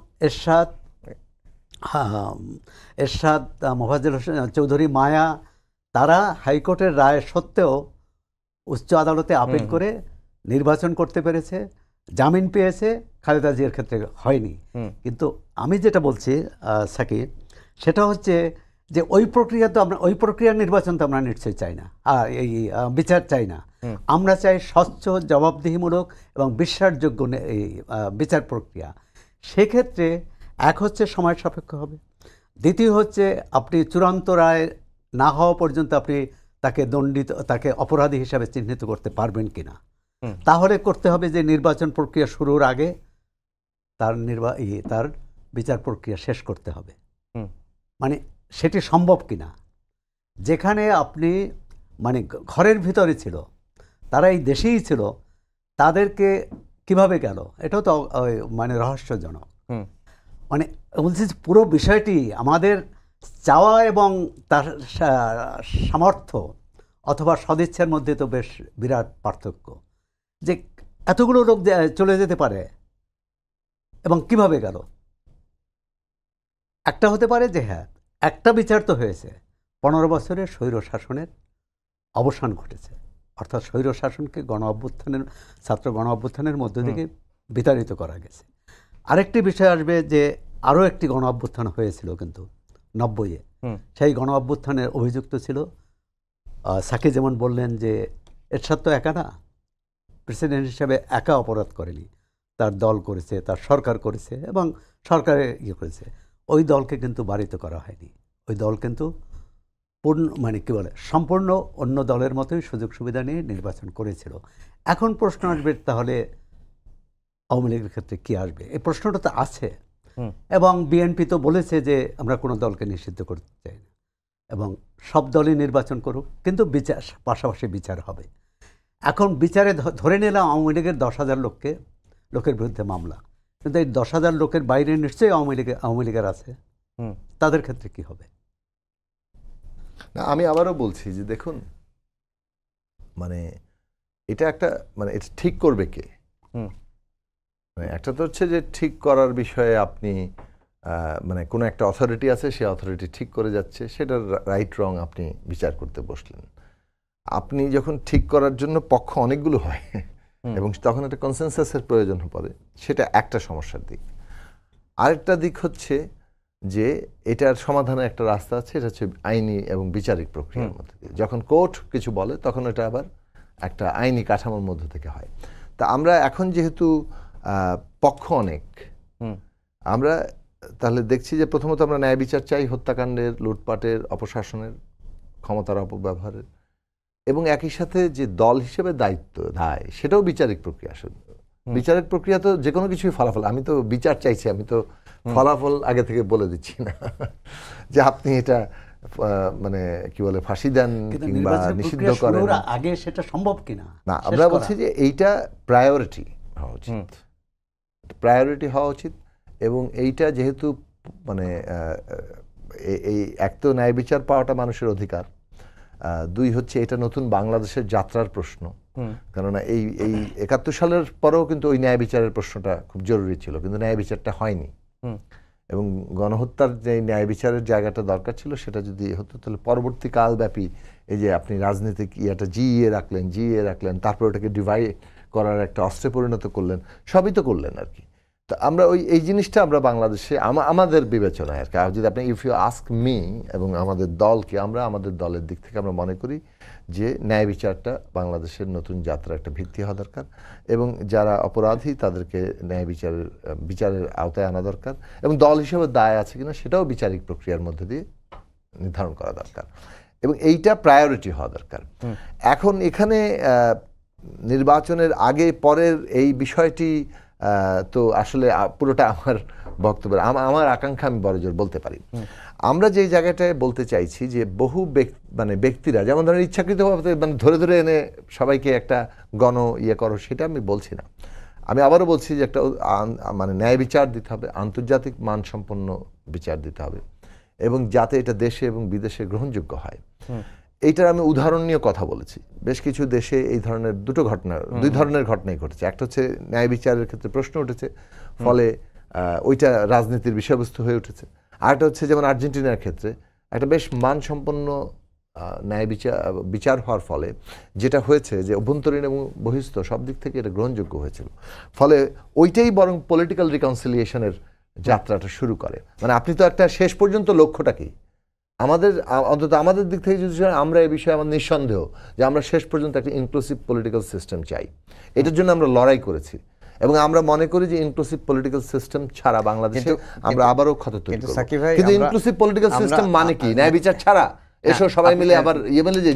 এরশাদ মোফাজ্জল হোসেন চৌধুরী মায়া, তারা হাইকোর্টের রায় সত্ত্বেও উচ্চ আদালতে আপিল করে নির্বাচন করতে পেরেছে, জামিন পেয়েছে। খালেদা জিয়ার ক্ষেত্রে হয়নি। কিন্তু আমি যেটা বলছি সাকিব, সেটা হচ্ছে যে ওই প্রক্রিয়ার নির্বাচন তো আমরা নিশ্চয়ই চাই না, আর এই বিচার চাই না। আমরা চাই স্বচ্ছ, জবাবদিহিমূলক এবং বিশ্বাসযোগ্য এই বিচার প্রক্রিয়া। সেক্ষেত্রে এক হচ্ছে সময় সাপেক্ষ হবে, দ্বিতীয় হচ্ছে আপনি চূড়ান্ত রায় না হওয়া পর্যন্ত আপনি তাকে অপরাধী হিসাবে চিহ্নিত করতে পারবেন কিনা। তাহলে করতে হবে যে নির্বাচন প্রক্রিয়া শুরুর আগে তার বিচার প্রক্রিয়া শেষ করতে হবে। মানে সেটি সম্ভব কিনা। যেখানে আপনি মানে ঘরের ভিতরে ছিল, তারা এই দেশেই ছিল, তাদেরকে কিভাবে গেল, এটাও তো মানে রহস্যজনক। মানে বলছি পুরো বিষয়টি আমাদের চাওয়া এবং তার সামর্থ্য অথবা সদিচ্ছার মধ্যে তো বেশ বিরাট পার্থক্য, যে এতগুলো লোক চলে যেতে পারে এবং কিভাবে গেল। একটা হতে পারে যে হ্যাঁ, একটা বিচার তো হয়েছে, 15 বছরের স্বৈর শাসনের অবসান ঘটেছে, অর্থাৎ স্বৈর শাসনকে ছাত্র গণ অভ্যুত্থানের মধ্য থেকে বিতাড়িত করা গেছে। আরেকটি বিষয় আসবে যে আরও একটি গণ অভ্যুত্থান হয়েছিল কিন্তু 90-এ, সেই গণ অভ্যুত্থানের অভিযুক্ত ছিল সাকি, যেমন বললেন যে এরশাদ তো একা না, প্রেসিডেন্ট হিসেবে একা অপরাধ করেনি, তার দল করেছে, তার সরকার করেছে এবং সরকারে করেছে। ওই দলকে কিন্তু বাড়িত করা হয়নি। ওই দল কিন্তু সম্পূর্ণ অন্য দলের মতোই সুযোগ সুবিধা নিয়ে নির্বাচন করেছিল। এখন প্রশ্ন আসবে, তাহলে আওয়ামী লীগের ক্ষেত্রে কি আসবে? এই প্রশ্নটা তো আছে, এবং বিএনপি তো বলেছে যে আমরা কোনো দলকে নিষিদ্ধ করতে চাই না এবং সব দলই নির্বাচন করুক, কিন্তু পাশাপাশি বিচার হবে। এখন বিচারে ধরে নিলাম আওয়ামী লীগের 10,000 লোকের বিরুদ্ধে মামলা, কিন্তু এই 10,000 লোকের বাইরে নিশ্চয়ই আওয়ামী লীগের আছে, তাদের ক্ষেত্রে কি হবে? না, আমি আবারও বলছি যে দেখুন, মানে এটা এটা ঠিক করবে কে? মানে একটা তো হচ্ছে যে ঠিক করার বিষয়ে আপনি মানে কোনো একটা অথরিটি আছে, সেই অথরিটি ঠিক করে যাচ্ছে, সেটার রাইট রং আপনি বিচার করতে বসলেন। আপনি যখন ঠিক করার জন্য পক্ষ অনেকগুলো হয় এবং তখন একটা কনসেনসাসের প্রয়োজন পড়ে, সেটা একটা সমস্যার দিক। আরেকটা দিক হচ্ছে যে এটার সমাধানের একটা রাস্তা আছে, এটা হচ্ছে আইনি এবং বিচারিক প্রক্রিয়ার মধ্যে দিয়ে। যখন কোর্ট কিছু বলে তখন এটা আবার একটা আইনি কাঠামোর মধ্য থেকে হয়। তা আমরা এখন যেহেতু পক্ষ অনেক, আমরা তাহলে দেখছি যে প্রথমত আমরা ন্যায় বিচার চাই হত্যাকাণ্ডের, লুটপাটের, অপশাসনের, ক্ষমতার অপব্যবহারের, এবং একই সাথে যে দল হিসেবে দায় সেটাও বিচারিক প্রক্রিয়া। বিচারিক প্রক্রিয়া তো যে কোনো কিছুই ফলাফল, আমি তো বিচার চাইছি, আমি তো ফলাফল আগে থেকে বলে দিচ্ছি না যে আপনি এটা মানে কি বলে ফাঁসি দেন কিংবা নিষিদ্ধ করেন, আগে সেটা সম্ভব কিনা না। আমরা বলছি যে এইটা প্রায়োরিটি হওয়া উচিত, প্রায়োরিটি হওয়া উচিত। এবং এইটা যেহেতু মানে এই এক তো ন্যায় বিচার পাওয়াটা মানুষের অধিকার, দুই হচ্ছে এটা নতুন বাংলাদেশের যাত্রার প্রশ্ন। কেননা এই 71 সালের পরেও কিন্তু ওই ন্যায় বিচারের প্রশ্নটা খুব জরুরি ছিল, কিন্তু ন্যায় বিচারটা হয়নি। এবং গণহত্যার যে ন্যায় বিচারের জায়গাটা দরকার ছিল, সেটা যদি হতো তাহলে পরবর্তী কালব্যাপী এই যে আপনি রাজনীতিক ইয়েটা জিইয়ে রাখলেন, তারপর ওটাকে ডিভাইড করার একটা অস্ত্রে পরিণত করলেন, সবই তো করলেন আর কি। তো আমরা এই জিনিসটা আমরা বাংলাদেশে আমাদের বিবেচনায় আর কি, যদি আপনি ইফ ইউ আস্ক মি এবং আমাদের দলকে, আমরা আমাদের দলের দিক থেকে আমরা মনে করি যে ন্যায় বিচারটা বাংলাদেশের নতুন যাত্রার একটা ভিত্তি হওয়া দরকার এবং যারা অপরাধী তাদেরকে ন্যায় বিচারের আওতায় আনা দরকার এবং দল হিসেবে দায় আছে কিনা সেটাও বিচারিক প্রক্রিয়ার মধ্যে দিয়ে নির্ধারণ করা দরকার এবং এইটা প্রায়োরিটি হওয়া দরকার। এখন এখানে নির্বাচনের আগে পরের এই বিষয়টি তো আসলে পুরোটা আমার বক্তব্য, আমার আকাঙ্ক্ষা আমি বড়জোর বলতে পারি। আমরা যে জায়গাটায় বলতে চাইছি যে বহু ব্যক্তিরা যেমন ধরেন ইচ্ছাকৃতভাবে ধরে ধরে এনে সবাইকে একটা করো, সেটা আমি বলছি না। আমি আবারও বলছি যে একটা ন্যায় বিচার দিতে হবে, আন্তর্জাতিক মানসম্পন্ন বিচার দিতে হবে এবং যাতে এটা দেশে এবং বিদেশে গ্রহণযোগ্য হয়। এইটার আমি উদাহরণ নিয়ে কথা বলেছি। বেশ কিছু দেশে এই ধরনের দুই ধরনের ঘটনাই ঘটেছে। একটা হচ্ছে ন্যায় বিচারের ক্ষেত্রে প্রশ্ন উঠেছে, ফলে ওইটা রাজনীতির বিষয়বস্তু হয়ে উঠেছে। আরেকটা হচ্ছে যেমন আর্জেন্টিনার ক্ষেত্রে একটা বেশ মানসম্পন্ন ন্যায় বিচার হওয়ার ফলে যেটা হয়েছে যে অভ্যন্তরীণ এবং বহিস্থ সব দিক থেকে এটা গ্রহণযোগ্য হয়েছিল। ফলে ওইটাই বরং পলিটিক্যাল রিকনসিলিয়েশনের যাত্রাটা শুরু করে। আপনি তো একটা শেষ পর্যন্ত লক্ষ্যটা কি আমাদের, অন্তত আমাদের দিক থেকে যদি আমরা এই বিষয়ে আমার নিঃসন্দেহ যে আমরা শেষ পর্যন্ত একটা ইনক্লুসিভ পলিটিক্যাল সিস্টেম চাই। এটার জন্য আমরা লড়াই করেছি এবং আমরা মনে করি যে ইনক্লুসিভ পলিটিক্যাল সিস্টেম ছাড়া বাংলাদেশে আমরা আবারও ক্ষত তৈরি করব। কিন্তু ইনক্লুসিভ পলিটিক্যাল সিস্টেম মানে কি? ন্যায় বিচার ছাড়া এসো সবাই মিলে আবার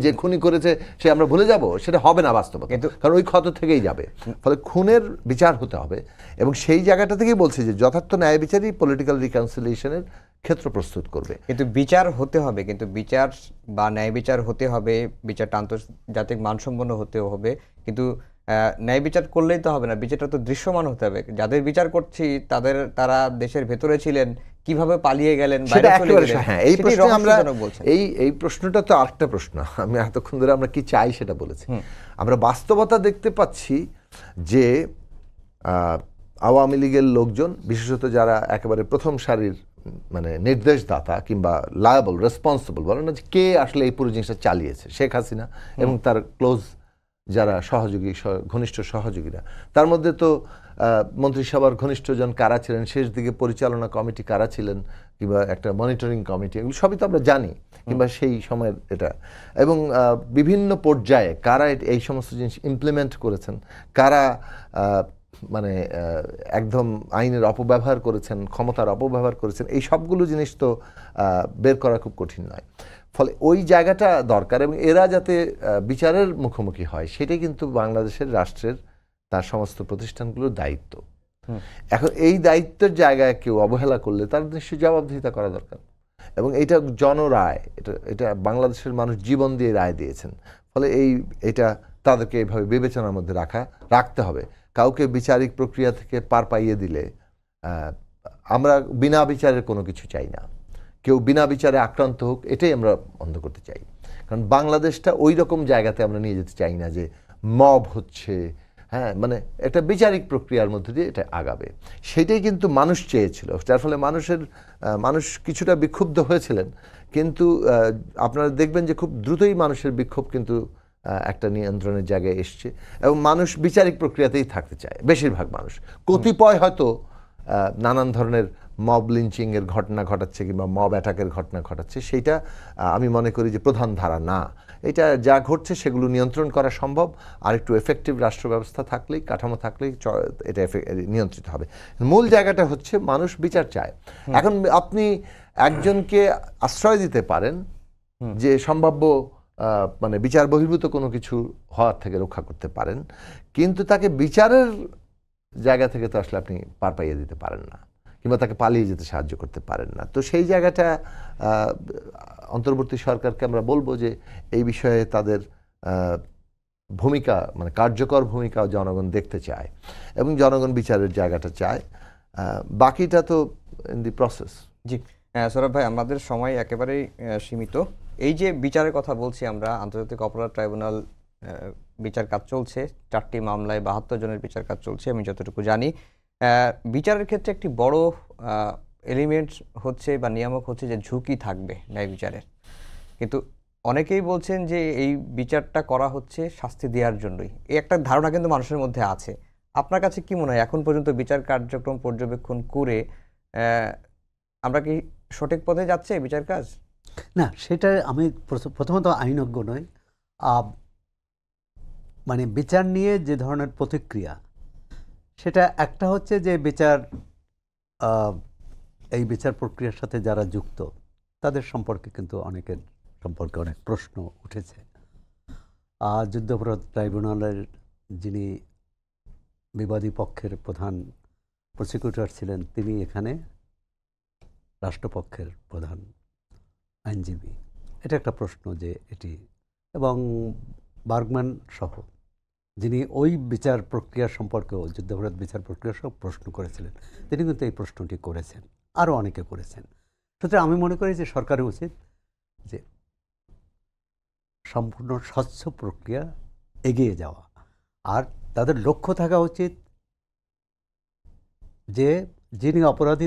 যে খুনি করেছে সে আমরা ভুলে যাব, সেটা হবে না বাস্তবতা, কারণ ওই ক্ষত থেকেই যাবে। ফলে খুনের বিচার হতে হবে এবং সেই জায়গাটা থেকেই বলছি যে যথার্থ ন্যায় বিচারই পলিটিক্যাল রিকনসিলিয়েশনের ক্ষেত্র প্রস্তুত করবে। কিন্তু বিচার হতে হবে, কিন্তু বিচার বা ন্যায় বিচার হতে হবে, বিচারটা আন্তর্জাতিক মানসম্পন্ন হতে হবে। কিন্তু ন্যায় বিচার করলেই তো হবে না, বিচারটা তো দৃশ্যমান হতে হবে। যাদের বিচার করছি তারা দেশের ভেতরে ছিলেন, কিভাবে পালিয়ে গেলেন, বাইরে চলে গেলেন। হ্যাঁ, এই প্রশ্নে আমরা এই প্রশ্নটা তো আরেকটা প্রশ্ন। আমি এতক্ষণ ধরে আমরা কি চাই সেটা বলেছি। আমরা বাস্তবতা দেখতে পাচ্ছি যে আওয়ামী লীগের লোকজন, বিশেষত যারা একেবারে প্রথম সারির নির্দেশদাতা কিংবা লায়াবল রেসপন্সিবল বলেন না, যে কে আসলে এই পুরো জিনিসটা চালিয়েছে, শেখ হাসিনা এবং তার ক্লোজ যারা ঘনিষ্ঠ সহযোগীরা। তার মধ্যে তো মন্ত্রিসভার ঘনিষ্ঠজন কারা ছিলেন, শেষ দিকে পরিচালনা কমিটি কারা ছিলেন, কিংবা একটা মনিটরিং কমিটি, এগুলো সবই তো আমরা জানি, কিংবা সেই সময়ের এটা, এবং বিভিন্ন পর্যায়ে কারা এই সমস্ত জিনিস ইমপ্লিমেন্ট করেছেন, কারা একদম আইনের অপব্যবহার করেছেন, ক্ষমতার অপব্যবহার করেছেন, এই সবগুলো জিনিস তো বের করা খুব কঠিন নয়। ফলে ওই জায়গাটা দরকার এবং এরা যাতে বিচারের মুখোমুখি হয়, সেটাই কিন্তু বাংলাদেশের রাষ্ট্রের তার সমস্ত প্রতিষ্ঠানগুলোর দায়িত্ব। এখন এই দায়িত্বের জায়গায় কেউ অবহেলা করলে তার নিশ্চয়ই জবাবদিহিতা করা দরকার এবং এটা জনরায়, এটা বাংলাদেশের মানুষ জীবন দিয়ে রায় দিয়েছেন। ফলে এটা তাদেরকে এইভাবে বিবেচনার মধ্যে রাখতে হবে। কাউকে বিচারিক প্রক্রিয়া থেকে পার পাইয়ে দিলে, আমরা বিনা বিচারের কোনো কিছু চাই না, কেউ বিনা বিচারে আক্রান্ত হোক, এটাই আমরা বন্ধ করতে চাই। কারণ বাংলাদেশটা ওই রকম জায়গাতে আমরা নিয়ে যেতে চাই না যে মব হচ্ছে, হ্যাঁ, একটা বিচারিক প্রক্রিয়ার মধ্যে দিয়ে এটা আগাবে। সেটাই কিন্তু মানুষ চেয়েছিল, যার ফলে মানুষ কিছুটা বিক্ষুব্ধ হয়েছিলেন। কিন্তু আপনারা দেখবেন যে খুব দ্রুতই মানুষের বিক্ষোভ কিন্তু একটা নিয়ন্ত্রণের জায়গায় এসছে এবং মানুষ বিচারিক প্রক্রিয়াতেই থাকতে চায় বেশিরভাগ মানুষ। কতিপয় হয়তো নানান ধরনের মব লিঞ্চিংয়ের ঘটনা ঘটাচ্ছে কিংবা মব অ্যাটাকের ঘটনা ঘটাচ্ছে, সেইটা আমি মনে করি যে প্রধান ধারা না। এটা যা ঘটছে সেগুলো নিয়ন্ত্রণ করা সম্ভব, আর একটু এফেক্টিভ রাষ্ট্র ব্যবস্থা থাকলেই, কাঠামো থাকলেই এটা নিয়ন্ত্রিত হবে। মূল জায়গাটা হচ্ছে মানুষ বিচার চায়। এখন আপনি একজনকে আশ্রয় দিতে পারেন যে সম্ভাব্য বিচার বহির্ভূত কোনো কিছু হওয়ার থেকে রক্ষা করতে পারেন, কিন্তু তাকে বিচারের জায়গা থেকে তো আসলে আপনি পার পাইয়ে দিতে পারেন না, কিংবা তাকে পালিয়ে যেতে সাহায্য করতে পারেন না। তো সেই জায়গাটা অন্তর্বর্তী সরকারকে আমরা বলবো যে এই বিষয়ে তাদের ভূমিকা, কার্যকর ভূমিকা জনগণ দেখতে চায় এবং জনগণ বিচারের জায়গাটা চায়। বাকিটা তো ইন দি প্রসেস। জি সৌরভ ভাই, আমাদের সময় একেবারেই সীমিত। এই যে বিচারের কথা বলছি আমরা, আন্তর্জাতিক অপরাধ ট্রাইব্যুনাল বিচার কাজ চলছে, 4টি মামলায় 72 জনের বিচার কাজ চলছে আমি যতটুকু জানি। বিচারের ক্ষেত্রে একটি বড় এলিমেন্ট হচ্ছে বা নিয়ামক হচ্ছে যে ঝুঁকি থাকবে ন্যায় বিচারের। কিন্তু অনেকেই বলছেন যে এই বিচারটা করা হচ্ছে শাস্তি দেওয়ার জন্যই, এই একটা ধারণা কিন্তু মানুষের মধ্যে আছে। আপনার কাছে কি মনে হয় এখন পর্যন্ত বিচার কার্যক্রম পর্যবেক্ষণ করে আমরা কি সঠিক পথে যাচ্ছে বিচার কাজ? না, সেটা আমি প্রথমত আইনজ্ঞ নই। মানে বিচার নিয়ে যে ধরনের প্রতিক্রিয়া, সেটা একটা হচ্ছে যে বিচার, এই বিচার প্রক্রিয়ার সাথে যারা যুক্ত তাদের সম্পর্কে কিন্তু অনেকের সম্পর্কে অনেক প্রশ্ন উঠেছে। যুদ্ধাপরাধ ট্রাইব্যুনালের যিনি বিবাদী পক্ষের প্রধান প্রসিকিউটর ছিলেন, তিনি এখানে রাষ্ট্রপক্ষের প্রধান আইনজীবী। এটা একটা প্রশ্ন যে এটি, এবং বার্গম্যান সহ যিনি ওই বিচার প্রক্রিয়া সম্পর্কেও, যুদ্ধাপরাধ বিচার প্রক্রিয়া সহ প্রশ্ন করেছিলেন, তিনি কিন্তু এই প্রশ্নটি করেছেন, আরও অনেকে করেছেন। সুতরাং আমি মনে করি যে সরকারের উচিত যে সম্পূর্ণ স্বচ্ছ প্রক্রিয়া এগিয়ে যাওয়া, আর তাদের লক্ষ্য থাকা উচিত যে যিনি অপরাধী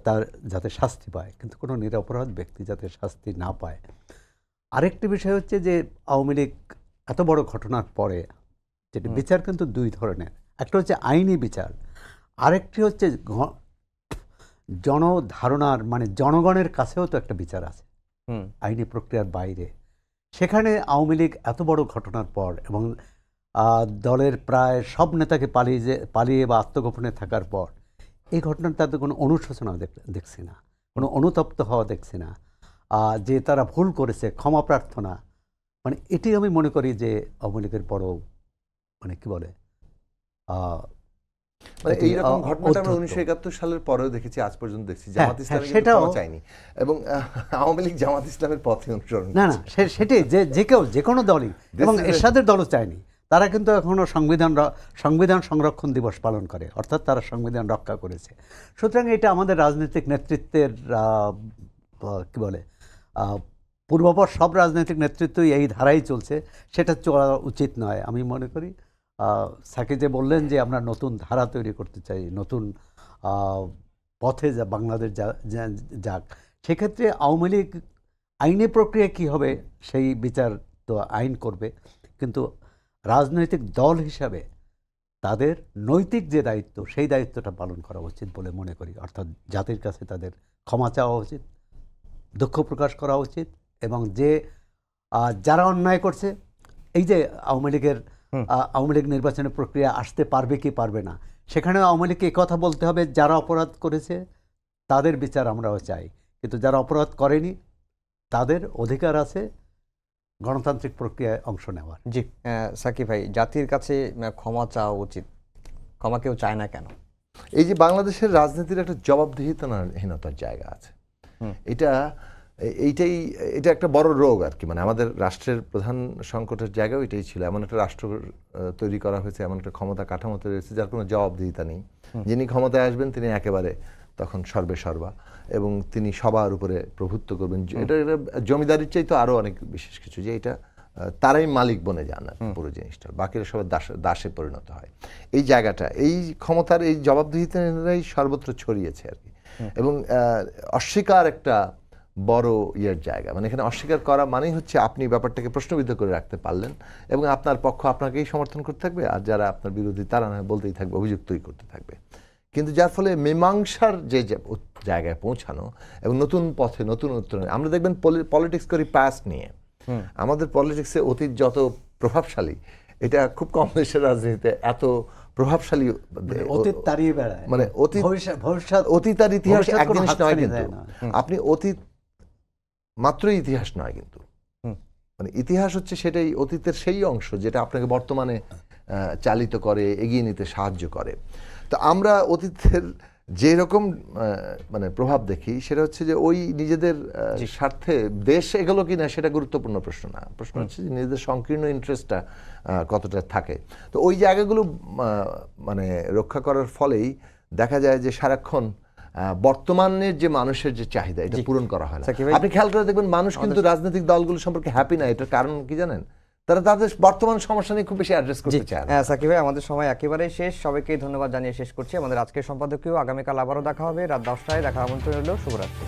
তার যাতে শাস্তি পায়, কিন্তু কোনো নিরপরাধ ব্যক্তি যাতে শাস্তি না পায়। আরেকটি বিষয় হচ্ছে যে আওয়ামী লীগ এত বড় ঘটনার পরে যেটা বিচার কিন্তু দুই ধরনের, একটা হচ্ছে আইনি বিচার, আরেকটি হচ্ছে জনধারণার, মানে জনগণের কাছেও তো একটা বিচার আছে আইনি প্রক্রিয়ার বাইরে। সেখানে আওয়ামী লীগ এত বড় ঘটনার পর এবং দলের প্রায় সব নেতাকে পালিয়ে বা আত্মগোপনে থাকার পর এই ঘটনার তাদের কোনো অনুশোচনা দেখছি না, কোনো অনুতপ্ত হওয়া দেখছি না, যে তারা ভুল করেছে ক্ষমা প্রার্থনা, মানে এটি আমি মনে করি যে আওয়ামী লীগের বড়, মানে কি বলে, মানে এইরকম ঘটনাটা আমরা 1971 সালের পরেও দেখেছি, আজ পর্যন্ত দেখছি জামাত ইসলাম সেটাও চাইনি, এবং আওয়ামী লীগ জামাত ইসলামের পথে অনুসরণ না সেটাই, যে কোনো দলই, এবং এরশাদের দলও চায়নি। তারা কিন্তু এখনও সংবিধান সংরক্ষণ দিবস পালন করে, অর্থাৎ তারা সংবিধান রক্ষা করেছে। সুতরাং এটা আমাদের রাজনৈতিক নেতৃত্বের কি বলে, পূর্বপর সব রাজনৈতিক নেতৃত্বই এই ধারাই চলছে, সেটা চলা উচিত নয়। আমি মনে করি সাকি যে বললেন যে আমরা নতুন ধারা তৈরি করতে চাই, নতুন পথে বাংলাদেশ যাক, সেক্ষেত্রে আওয়ামী লীগ আইনি প্রক্রিয়া কী হবে সেই বিচার তো আইন করবে, কিন্তু রাজনৈতিক দল হিসাবে তাদের নৈতিক যে দায়িত্ব, সেই দায়িত্বটা পালন করা উচিত বলে মনে করি। অর্থাৎ জাতির কাছে তাদের ক্ষমা চাওয়া উচিত, দুঃখ প্রকাশ করা উচিত, এবং যে যারা অন্যায় করছে, এই যে আওয়ামী লীগ নির্বাচনের প্রক্রিয়া আসতে পারবে কি পারবে না, সেখানেও আওয়ামী লীগকে কথা বলতে হবে, যারা অপরাধ করেছে তাদের বিচার আমরাও চাই, কিন্তু যারা অপরাধ করেনি তাদের অধিকার আছে গণতান্ত্রিক প্রক্রিয়ায় অংশ নেওয়ার। জি, সাকিব ভাই, জাতির কাছে ক্ষমা চাওয়া উচিত, ক্ষমা কেউ চায় না কেন? এই যে বাংলাদেশের রাজনীতির একটা জবাবদিহিতাহীনতার জায়গা আছে, এটা একটা বড় রোগ আর কি। মানে আমাদের রাষ্ট্রের প্রধান সংকটের জায়গাও এটাই ছিল। এমন একটা রাষ্ট্র তৈরি করা হয়েছে, এমন একটা ক্ষমতা কাঠামো তৈরি হয়েছে যার কোনো জবাবদিহিতা নেই। যিনি ক্ষমতায় আসবেন তিনি একেবারে তখন সর্বেসর্বা, এবং তিনি সবার উপরে প্রভুত্ব করবেন। এটা জমিদারির চাইতে আরও অনেক বিশেষ কিছু, যে এটা তারাই মালিক বনে যান পুরো জিনিসটা, বাকিরা সবাই দাসে পরিণত হয়। এই জায়গাটা, এই ক্ষমতার এই জবাবদিহিতাই সর্বত্র ছড়িয়েছে আর কি, এবং অস্বীকার একটা বড় ইয়ের জায়গা। মানে এখানে অস্বীকার করা মানেই হচ্ছে আপনি ব্যাপারটাকে প্রশ্নবিদ্ধ করে রাখতে পারলেন, এবং আপনার পক্ষ আপনাকেই সমর্থন করতে থাকবে, আর যারা আপনার বিরোধী তারা না বলতেই থাকবে, অভিযুক্তই করতে থাকবে। কিন্তু যার ফলে মীমাংসার যে জায়গায় পৌঁছানো এবং নতুন পথে নতুন উত্তরণ, আমরা দেখবেন পলিটিক্স করি পাস্ট নিয়ে। আমাদের পলিটিক্সে অতীত যত প্রভাবশালী, এটা খুব কম দেশের রাজনীতিতে এত প্রভাবশালী। অতীত তাড়িয়ে বেড়ায়, মানে অতীত আর ইতিহাস এক জিনিস নয়, কিন্তু আপনি অতীত মাত্রই ইতিহাস নয়, কিন্তু মানে ইতিহাস হচ্ছে সেটাই, অতীতের সেই অংশ যেটা আপনাকে বর্তমানে চালিত করে, এগিয়ে নিতে সাহায্য করে। তো আমরা অতীতের যেরকম মানে প্রভাব দেখি, সেটা হচ্ছে যে ওই নিজেদের স্বার্থে দেশ এগুলো কিনা সেটা গুরুত্বপূর্ণ প্রশ্ন না। প্রশ্ন হচ্ছে যে নিজেদের সংকীর্ণ ইন্টারেস্টটা কতটা থাকে। তো ওই জায়গাগুলো মানে রক্ষা করার ফলেই দেখা যায় যে সারাক্ষণ বর্তমানের যে মানুষের যে চাহিদা, এটা পূরণ করা হয় না। আপনি খেয়াল করে দেখবেন মানুষ কিন্তু রাজনৈতিক দলগুলো সম্পর্কে হ্যাপি না। এটার কারণ কি জানেন? তারা তাদের বর্তমান সমস্যা নিয়ে খুব বেশি অ্যাড্রেস করতে চায় না। সাকিব ভাই, আমাদের সময় একেবারেই শেষ। সবাইকে ধন্যবাদ জানিয়ে শেষ করছি। আমাদের আজকের সম্পাদকীয় আগামীকাল আবারও দেখা হবে রাত 10টায়। দেখা আমন্ত্রণ রইল। শুভরাত্রি।